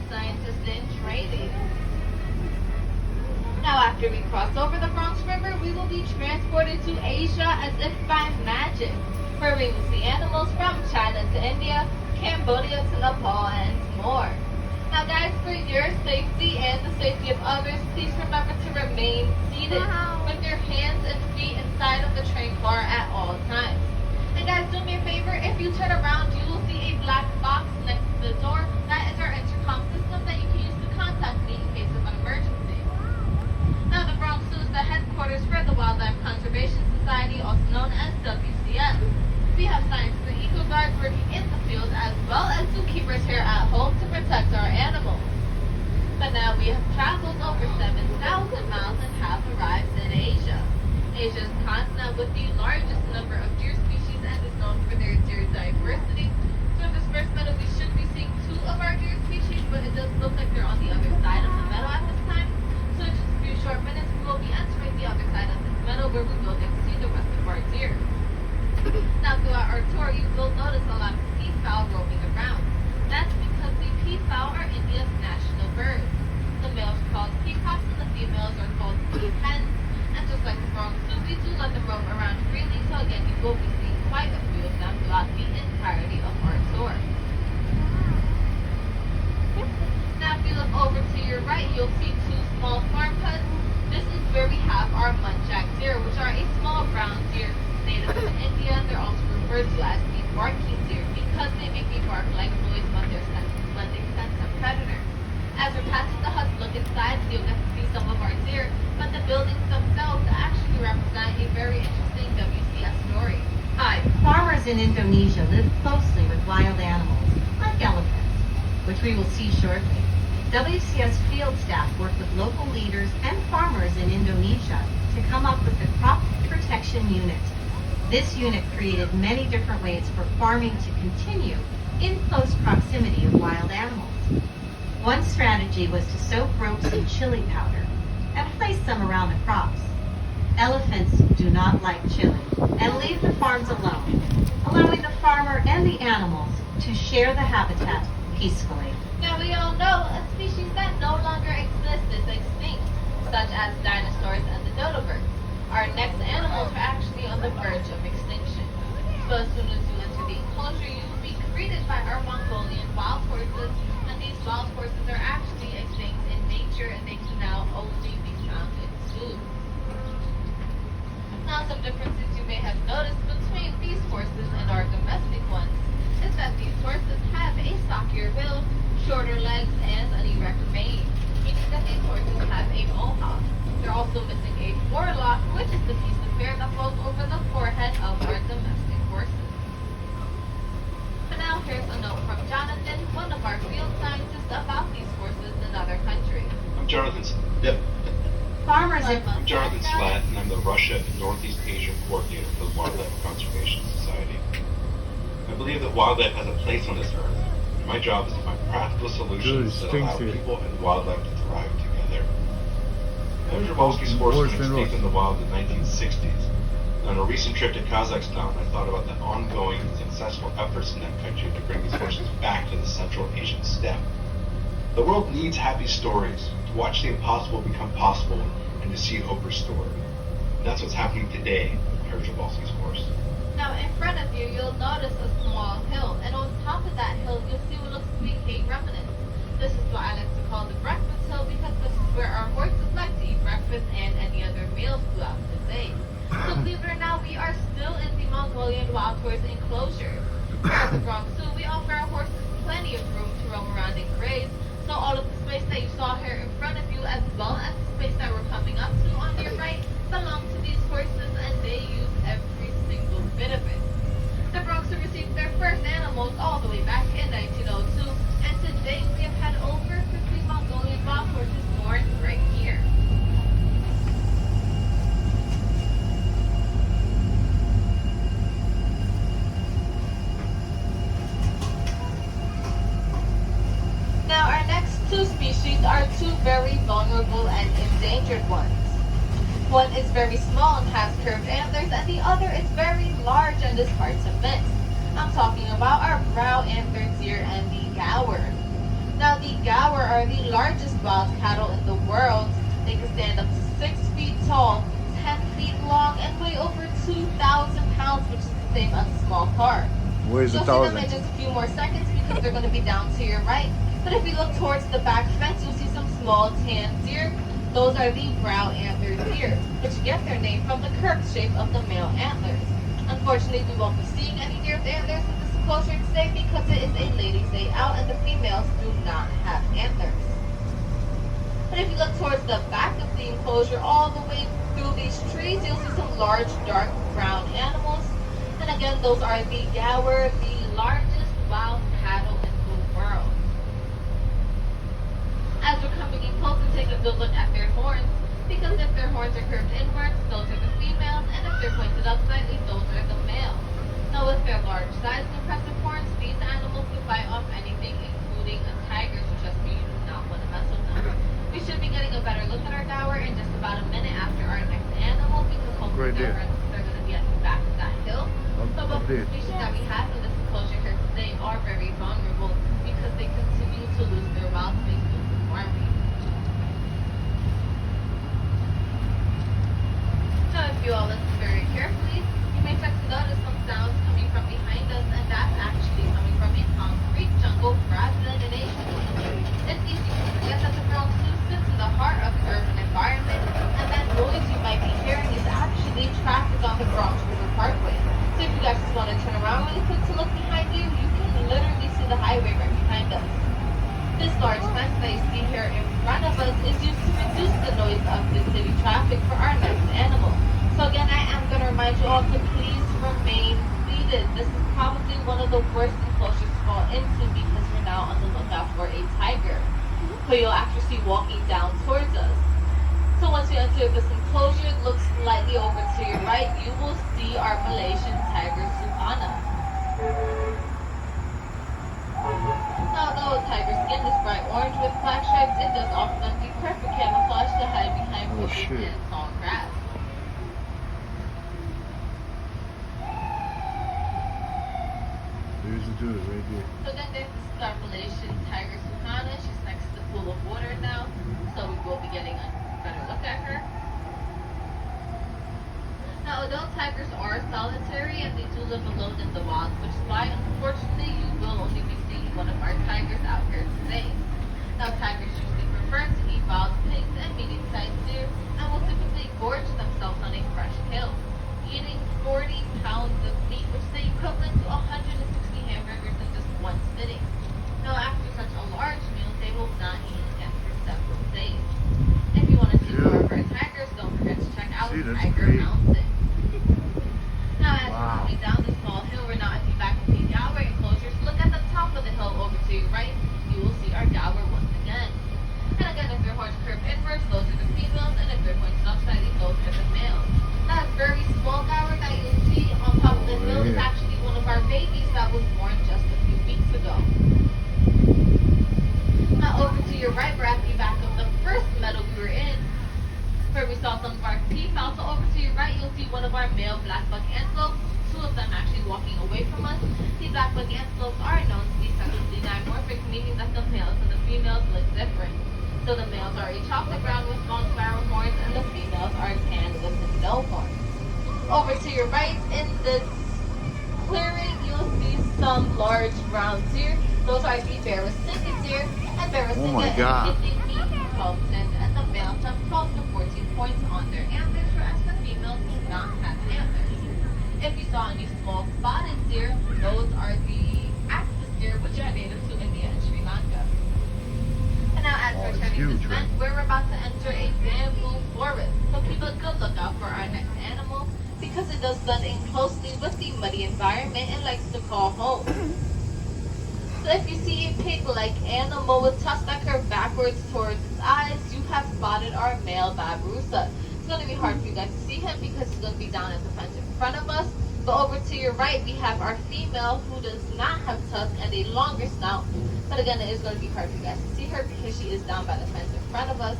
scientist in training. Now, after we cross over the Bronx River, we will be transported to Asia as if by magic, where we will see animals from China to India, Cambodia to Nepal, and more. Now, guys, for your safety and the safety of others, please remember to remain seated with your hands and feet inside of the train car at all times. And guys, do me a favor, if you turn around, you will see a black box next to the door. That is our intercom system that you can use to contact me in case of an emergency. Now, the Bronx Zoo is the headquarters for the Wildlife Conservation Society, also known as WCS. We have scientists and eco guards working in the field as well as zookeepers here at home to protect our animals. But now we have traveled over 7,000 miles and have arrived in Asia. Asia is a continent with the largest number of deer species and is known for their deer diversity. So in this first meadow, we should be seeing 2 of our deer species, but it does look like they're on the other side of the meadow at this time. So in just a few short minutes, we will be entering the other side of this meadow where we will get to see the rest of our deer. Now, throughout our tour, you will notice a lot of peafowl roaming around. That's because the peafowl are India's national birds. The males are called peacocks and the females are called peahens. And just like the Bronx Zoo, we do let them roam around freely, so again, you will be seeing quite a few of them throughout the entirety of our tour. Now, if you look over to your right, you'll see 2 small farm huts. This is where we have our muntjac deer, which are a small brown deer. Native to India, they're also referred to as the barking deer because they make a bark-like noise when they sense a predator. As we're passing the huts, look inside, you'll get to see some of our deer, but the buildings themselves actually represent a very interesting WCS story. Hi, farmers in Indonesia live closely with wild animals, like elephants, which we will see shortly. WCS field staff work with local leaders and farmers in Indonesia to come up with the Crop Protection Unit. This unit created many different ways for farming to continue in close proximity of wild animals. One strategy was to soak ropes in chili powder and place them around the crops. Elephants do not like chili and leave the farms alone, allowing the farmer and the animals to share the habitat peacefully. Now, we all know a species that no longer exists is extinct, such as dinosaurs and the dodo bird. Our next animals are actually on the verge of extinction. So as soon as you enter the enclosure, you will be greeted by our Mongolian wild horses, and these wild horses are actually extinct in nature and they can now only be found in zoos. Now, some differences you may have noticed between these horses and our domestic ones is that these horses have a stockier build, shorter legs, and an erect mane, meaning that these horses have a mohawk. They're also missing a forelock, which is the piece of hair that falls over the forehead of our domestic horses. But now here's a note from Jonathan, one of our field scientists, about these horses in other countries. I'm Jonathan. Yep. Farmers I'm Jonathan Slatt, and I'm the Russia and Northeast Asia coordinator for the Wildlife Conservation Society. I believe that wildlife has a place on this earth, and my job is to find practical solutions that allow people and wildlife to thrive together. Jabolski's horse was extinct in the wild in the 1960s. And on a recent trip to Kazakhstan, I thought about the ongoing and successful efforts in that country to bring these horses back to the Central Asian steppe. The world needs happy stories, to watch the impossible become possible, and to see hope restored. And that's what's happening today with Herr Jabolski's horse. Now, in front of you, you'll notice a small hill, and on top of that hill, you'll see what looks to be cave remnants. This is what I like to call the breakfast hill because this is where our horses like to eat breakfast and any other meals throughout the day. So believe it or not, we are still in the Mongolian wild horse enclosure. Here at the Bronx Zoo, we offer our horses plenty of room to roam around and graze. So all of the space that you saw here in front of you, as well as the space that we're coming up to on your right, belong to these horses, and they use every single bit of it. The Bronx Zoo received their first animals all the way back in 1902, and today we have had over 50 Mongolian wild horses born right here. Now, our next 2 species are 2 very vulnerable and endangered ones. One is very small and has curved antlers, and the other is very large and is hard to miss. I'm talking about our brow antlered deer and the gaur. Now, the gaur are the largest wild cattle in the world. They can stand up to 6 feet tall, 10 feet long, and weigh over 2,000 pounds, which is the same as a small car. Where's You'll the see them in 1,000? just a few more seconds because they're going to be down to your right. But if you look towards the back fence, you'll see some small tan deer. Those are the brown antlered deer, which get their name from the curved shape of the male antlers. Unfortunately, we won't be seeing any deer with antlers at this enclosure today because it is a ladies' day out and the females do not have antlers. But if you look towards the back of the enclosure, all the way through these trees, you'll see some large, dark brown animals. And again, those are the gaur, the largest wild cattle in the world. As we're coming in close and take a good look at their horns, because if their horns are curved inwards, those are the females, and if they're pointed up slightly, those are the males. Now with their large size and impressive horns, these animals can fight off anything, including a tiger, so trust me, you do not want to mess with them. We should be getting a better look at our gaur in just about a minute after our next animal, because hopefully Right there. they're going to be at the back of that hill. So both Up the there. species that we have in this enclosure here today are very vulnerable because they continue to lose their wild space due to farming. Now, if you all listen very carefully, you may start to notice some sounds coming from behind us, and that's actually coming from a concrete jungle rather than an Asian one. It's easy to forget that the Bronx sits in the heart of the urban environment, and that noise you might be hearing is actually traffic on the Bronx River Parkway. So if you guys just want to turn around really quick to look behind you, you can literally see the highway right behind us. This large fence that you see here in front of us is used to reduce the noise of the city traffic for our next animal. So again, I am going to remind you all to please remain seated. This is probably one of the worst enclosures to fall into because we're now on the lookout for a tiger, who you'll actually see walking down towards us. So once you enter this enclosure, look slightly over to your right, you will see our Malaysian tiger Suhana. Now, though a tiger's skin is bright orange with black stripes, it does offer them the perfect camouflage to hide behind Oh, bushes shit. and tall grass. There's the dude right there. So then this is our Malaysian tiger Suhana. She's next to the pool of water now, so we will be getting a better look at her. Now, adult tigers are solitary and they do live alone in the wild, which is why, unfortunately, you will only be seeing one of our tigers out here today. Now, tigers usually prefer to eat wild pigs and medium-sized deer and will typically gorge themselves on a fresh kill, eating 40 pounds of meat, which is the equivalent to 160 hamburgers in just one sitting. Now, after such a large meal, they will not eat again for several days. If you want to see more of our tigers, don't forget to check out See, that's Tiger great. Mountain. Now, as Wow. we're coming down the small hill, we're now at the back of the gaur enclosures. Look at the top of the hill over to your right. You will see our gaur once again. And again, if their horns curve inwards, those are the females, and if their horns up slightly, those are the males. That very small gaur that you'll see on top of the hill is actually one of our babies that was born just a few weeks ago. Now, over to your right, we're at the back of the first meadow we were in, where we saw some of our peafowl. So over to your right, you'll see one of our male black buck antelopes, two of them actually walking away from us. The black buck antelopes are known to be sexually dimorphic, meaning that the males and the females look different. So the males are a chocolate brown with long spiral horns, and the females are tan with no horns. Over to your right, in this clearing, you'll see some large brown deer. Those are the Barasingha deer, and Oh my Barasingha God. is 12%, and the males have 12 to 14 points on their antlers, whereas the females do not have antlers. If you saw any small spotted deer, those are the axis deer, which are native to India and Sri Lanka. And now, as Oh, we're it's turning huge, this bend, we're about to enter a bamboo forest. So keep a good lookout for our next animal, because it does blend in closely with the muddy environment and likes to call home. So if you see a pig-like animal with tusks that curve backwards towards its eyes, you have spotted our male babirusa. It's going to be hard for you guys to see him because he's going to be down at the fence in front of us. But over to your right, we have our female who does not have tusks and a longer snout. But again, it is going to be hard for you guys to see her because she is down by the fence in front of us.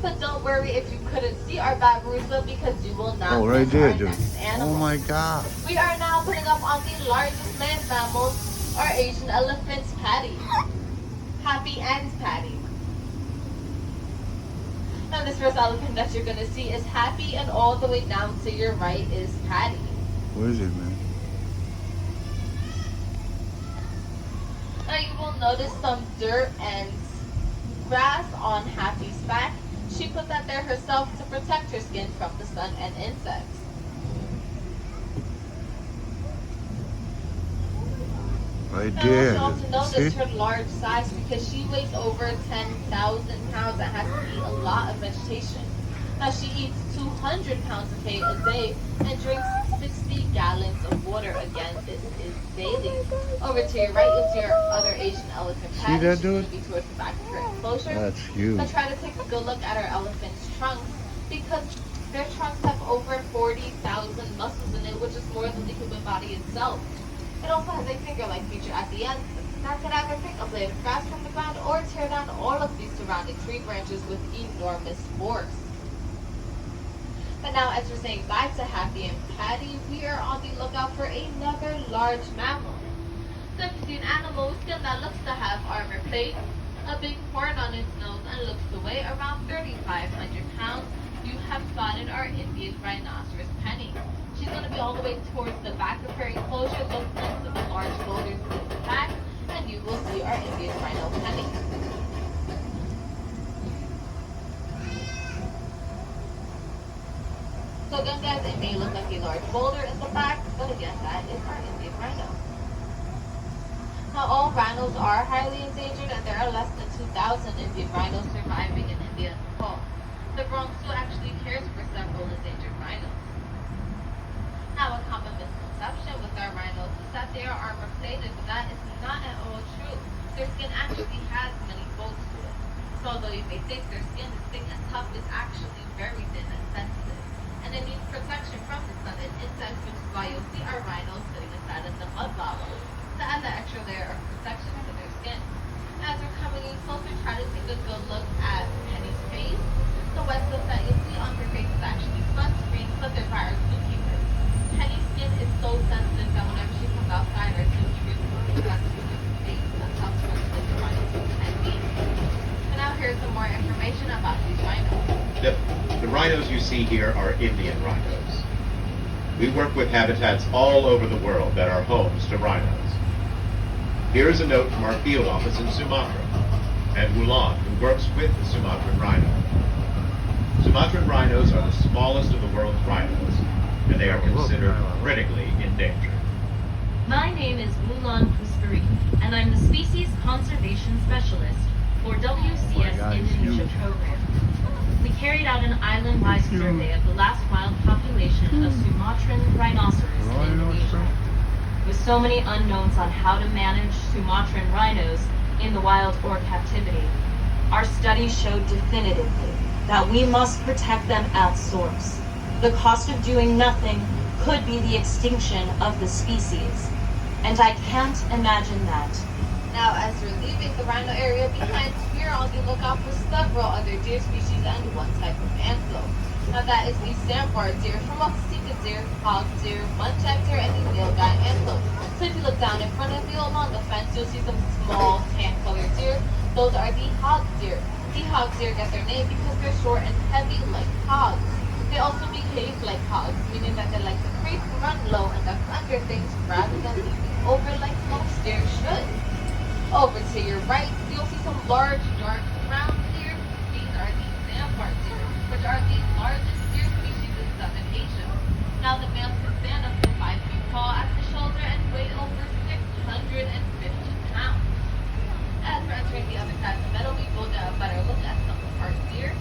But don't worry if you couldn't see our babirusa because you will not Oh, right miss there, our dude. next animal. Oh my God. We are now putting up on the largest land mammals, our Asian elephant's Patty. Happy and Patty. Now this first elephant that you're gonna see is Happy, and all the way down to your right is Patty. Where is it, man? Now you will notice some dirt and grass on Happy's back. She put that there herself to protect her skin from the sun and insects. Right Now there. you also See? notice her large size because she weighs over 10,000 pounds and has to eat a lot of vegetation. Now she eats 200 pounds of hay a day and drinks 60 gallons of water. Again, this is daily. Over to your right, you'll see our other Asian elephant See Patty. that She's dude? going to be towards the back of her enclosure. That's huge. Now try to take a good look at our elephant's trunks because their trunks have over 40,000 muscles in it, which is more than the human body itself. It also has a finger-like feature at the end that can either pick a blade of grass from the ground or tear down all of these surrounding tree branches with enormous force. But now, as we're saying bye to Happy and Patty, we are on the lookout for another large mammal. So if you see an animal with skin that looks to have armor plate, a big horn on its nose, and looks to weigh around 3,500 pounds, you have spotted our Indian rhinoceros Penny. She's going to be all the way towards the back of her enclosure, look next to the large boulders in the back, and you will see our Indian rhino Penny. So again, guys, it may look like a large boulder in the back, but again, that is our Indian rhino. Now, all rhinos are highly endangered, and there are less than 2,000 Indian rhinos surviving in India and Nepal. The Bronx Zoo actually cares for several endangered rhinos. Now, a common misconception with our rhinos is that they are armor plated, but that is not at all true. Their skin actually has many folds to it. So although you may think their skin is thick and tough, it's actually very thin and sensitive. And it needs protection from the sun and insects, which is why you'll see our rhinos sitting inside of the mud bottles to add that extra layer of protection to their skin. As we're coming in closer, try to take a good look at Penny's face. The wet stuff that you'll see on her face is actually sunscreen, but they're virus zookeepers. Penny's skin is so sensitive that whenever she comes outside, her zookeepers will be sensitive to her face. That's how sensitive the rhinos can be. And now here's some more information about these rhinos. The rhinos you see here are Indian rhinos. We work with habitats all over the world that are homes to rhinos. Here is a note from our field office in Sumatra, and Wulan, who works with the Sumatran rhino. Sumatran rhinos are the smallest of the world's rhinos, and they are considered critically endangered. My name is Wulan Puspari, and I'm the Species Conservation Specialist for WCS Indonesia program. We carried out an island-wide survey of the last wild population of Sumatran rhinoceros in Indonesia. With so many unknowns on how to manage Sumatran rhinos in the wild or captivity, our study showed definitively that we must protect them at source. The cost of doing nothing could be the extinction of the species, and I can't imagine that. Now, as we're leaving the rhino area behind, we're on the lookout for several other deer species and one type of antelope. Now, that is the sandbar deer, Formosa deer, hog deer, muntjac deer, and the nilgai antelope. So if you look down in front of you along the fence, you'll see some small tan-colored deer. Those are the hog deer. The hog deer get their name because they're short and heavy like hogs. They also behave like hogs, meaning that they like to creep, run low, and duck under things rather than leaping over like most deer should. Over to your right, you'll see some large, dark brown deer. These are the sandbar deer, which are the largest deer species in southern Asia. Now, the males can stand up to 5 feet tall at the shoulder and weigh over 650 pounds. As we're entering the other side of the meadow, we will get a better look at some of our deer.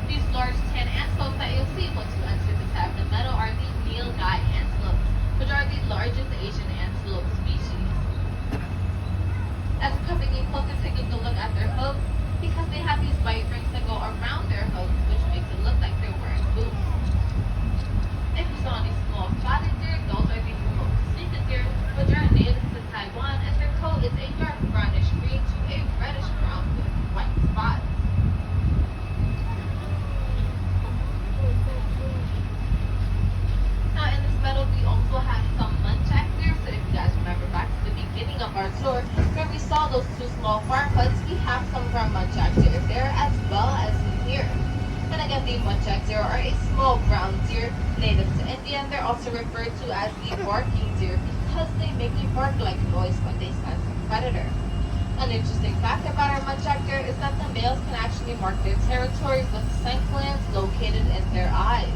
These large tan antelopes that you'll see once you enter the side of the meadow are the nilgai antelope, which are the largest Asian antelope species. As we're coming in closer, take a good look at their hooves because they have these bite rings that go around their hooves, which makes it look like they're wearing boots. If you saw any small spotted deer, those are the Formosa deer, which are native to Taiwan, and their coat is a dark brownish green to a reddish brown with white spots. Now, in this meadow, we also have some muntjac deer. So if you guys remember finishing up our tour, where we saw those two small farm huts, we have some of our muntjac deer there as well as in here. And again, the muntjac deer are a small brown deer native to India, and they're also referred to as the barking deer because they make a bark-like noise when they sense a predator. An interesting fact about our muntjac deer is that the males can actually mark their territory with scent glands located in their eyes.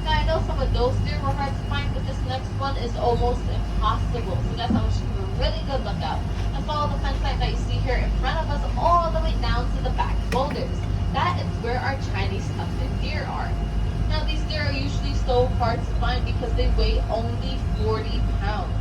Now, I know some of those deer were hard to find, but this next one is almost impossible. So that's how we should keep a really good lookout. And follow the fence line that you see here in front of us all the way down to the back boulders. That is where our Chinese tufted deer are. Now, these deer are usually so hard to find because they weigh only 40 pounds.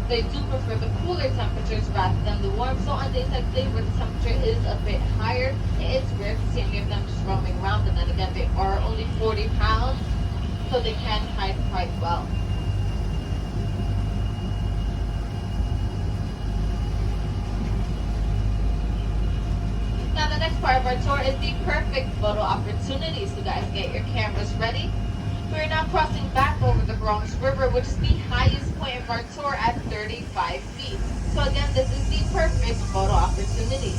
They do prefer the cooler temperatures rather than the warm, so on days like today where the temperature is a bit higher, it is rare to see any of them just roaming around. And then again, they are only 40 pounds. So they can hide quite well. Now the next part of our tour is the perfect photo opportunity. So guys, get your cameras ready. We're now crossing back over the Bronx River, which is the highest point of our tour at 35 feet. So again, this is the perfect photo opportunity.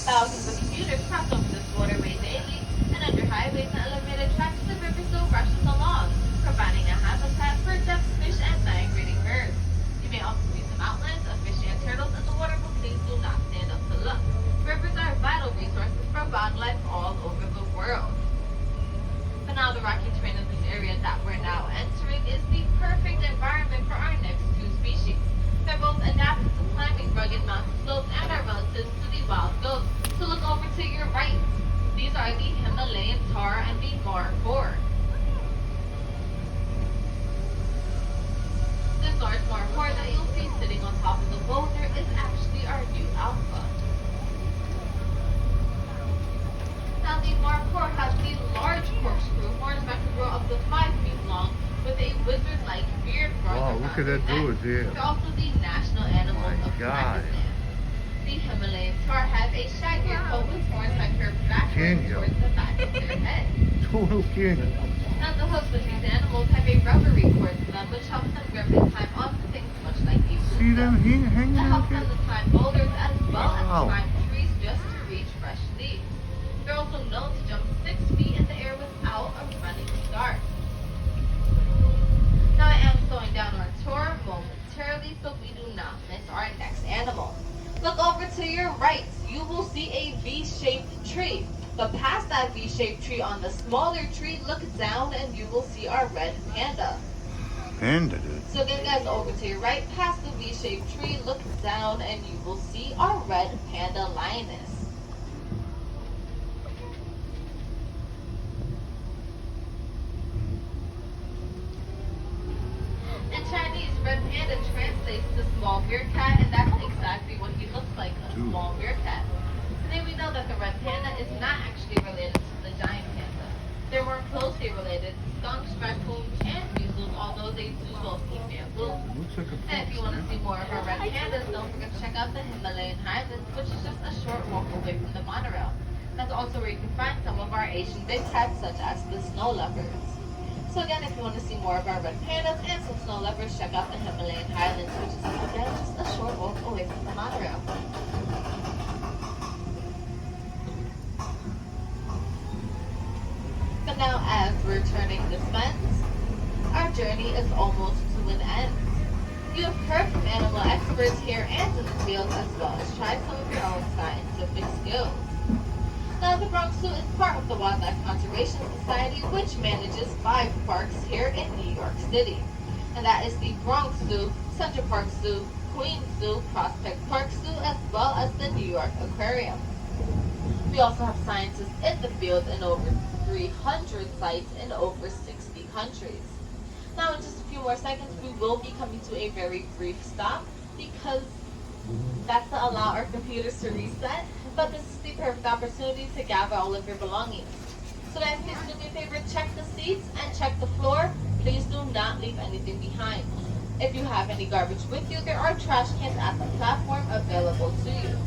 Thousands of commuters cross over this waterway daily, and under highways and elevated tracks, the river still rushes along, providing a habitat for depth fish and migrating birds. You may also see some outlines of fish and turtles in the water, but please do not stand up to look. Rivers are vital resources for wildlife all over the world. But now the rocky terrain of this area that we're now entering is the perfect environment for our next two species. They're both adapted to climbing rugged mountain slopes and are relatives to the wild goats. So look over to your right. These are the Himalayan tar and the markhor. This large markhor that you'll see sitting on top of the boulder is actually our new alpha. Now the markhor has these large corkscrew horns that can grow up to 5 feet long with a wizard-like beard growing Wow, around look at their that neck. dude there. They're also the national animal Oh my of God. Pakistan. The Himalayan tar have a shaggier coat with horns that curve backwards Kenya. towards the back of their head. Total king. Now the hooves of these animals have a rubbery cord to them, which helps them grip and climb onto things much like a See them balloon. hanging It out helps them there? to climb boulders as well as Wow. climb trees just to reach fresh leaves. They're also known to jump 6 feet in the air without a running start. Now I am slowing down our tour momentarily so we do not miss our next animal. Look over to your right. You will see a V-shaped tree. But past that V-shaped tree on the smaller tree, look down and you will see our red panda. Panda, dude. So again guys, over to your right, past the V-shaped tree, look down and you will see our red panda lioness. In Chinese, red panda translates to small meerkat, and that's exactly what he looks like, a Dude. small meerkat. Today we know that the red panda is not actually related to the giant panda. They're more closely related to skunks, raccoons, and weasels, although they do both eat bamboo. Looks like a And if you want to fox, see more of our red pandas, don't forget to check out the Himalayan highlands, which is just a short walk away from the monorail. That's also where you can find some of our Asian big cats, such as the snow leopards. So again, if you want to see more of our red pandas and some snow leopards, check out the Himalayan highlands, which is again just a short walk away from the monorail. But now, as we're turning this fence, our journey is almost to an end. You have heard from animal experts here and in the field, as well as tried some of your own scientific skills. Now, the Bronx Zoo is part of the Wildlife Conservation Society, which manages 5 parks here in New York City. And that is the Bronx Zoo, Central Park Zoo, Queens Zoo, Prospect Park Zoo, as well as the New York Aquarium. We also have scientists in the field in over 300 sites in over 60 countries. Now, in just a few more seconds, we will be coming to a very brief stop because that's to allow our computers to reset. But this is the perfect opportunity to gather all of your belongings. So guys, please do me a favor, check the seats and check the floor. Please do not leave anything behind. If you have any garbage with you, there are trash cans at the platform available to you.